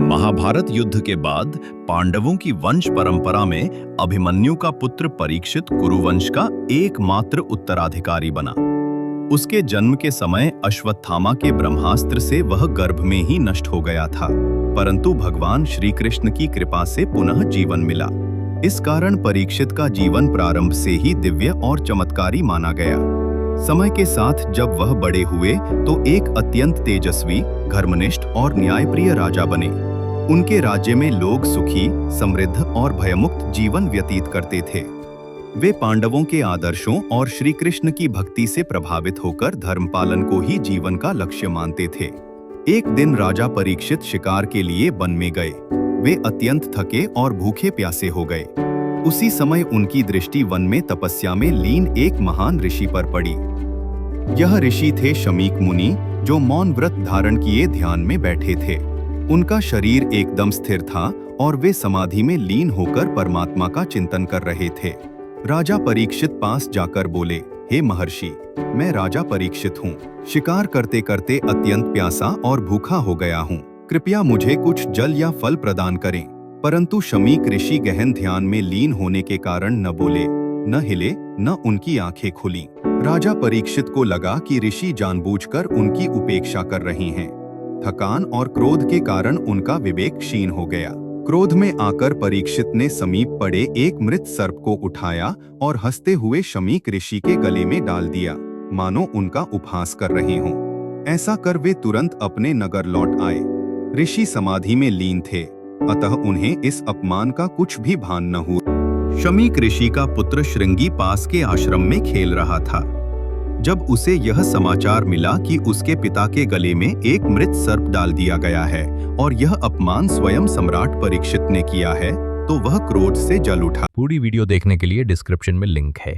महाभारत युद्ध के बाद पांडवों की वंश परंपरा में अभिमन्यु का पुत्र परीक्षित कुरुवंश का एकमात्र उत्तराधिकारी बना। उसके जन्म के समय अश्वत्थामा के ब्रह्मास्त्र से वह गर्भ में ही नष्ट हो गया था, परंतु भगवान श्री कृष्ण की कृपा से पुनः जीवन मिला। इस कारण परीक्षित का जीवन प्रारंभ से ही दिव्य और चमत्कारी माना गया। समय के साथ जब वह बड़े हुए तो एक अत्यंत तेजस्वी, धर्मनिष्ठ और न्यायप्रिय राजा बने। उनके राज्य में लोग सुखी, समृद्ध और भयमुक्त जीवन व्यतीत करते थे। वे पांडवों के आदर्शों और श्री कृष्ण की भक्ति से प्रभावित होकर धर्म पालन को ही जीवन का लक्ष्य मानते थे। एक दिन राजा परीक्षित शिकार के लिए वन में गए। वे अत्यंत थके और भूखे प्यासे हो गए। उसी समय उनकी दृष्टि वन में तपस्या में लीन एक महान ऋषि पर पड़ी। यह ऋषि थे शमीक मुनि, जो मौन व्रत धारण किए ध्यान में बैठे थे। उनका शरीर एकदम स्थिर था और वे समाधि में लीन होकर परमात्मा का चिंतन कर रहे थे। राजा परीक्षित पास जाकर बोले, हे महर्षि, मैं राजा परीक्षित हूँ। शिकार करते करते अत्यंत प्यासा और भूखा हो गया हूँ। कृपया मुझे कुछ जल या फल प्रदान करें। परंतु शमीक ऋषि गहन ध्यान में लीन होने के कारण न बोले, न हिले, न उनकी आंखें खुली। राजा परीक्षित को लगा कि ऋषि जानबूझकर उनकी उपेक्षा कर रहे हैं। थकान और क्रोध के कारण उनका विवेक क्षीण हो गया। क्रोध में आकर परीक्षित ने समीप पड़े एक मृत सर्प को उठाया और हंसते हुए शमीक ऋषि के गले में डाल दिया, मानो उनका उपहास कर रहे हों। ऐसा कर वे तुरंत अपने नगर लौट आए। ऋषि समाधि में लीन थे, अतः उन्हें इस अपमान का कुछ भी भान न हुआ। शमीक ऋषि का पुत्र श्रृंगी पास के आश्रम में खेल रहा था। जब उसे यह समाचार मिला कि उसके पिता के गले में एक मृत सर्प डाल दिया गया है और यह अपमान स्वयं सम्राट परीक्षित ने किया है, तो वह क्रोध से जल उठा। पूरी वीडियो देखने के लिए डिस्क्रिप्शन में लिंक है।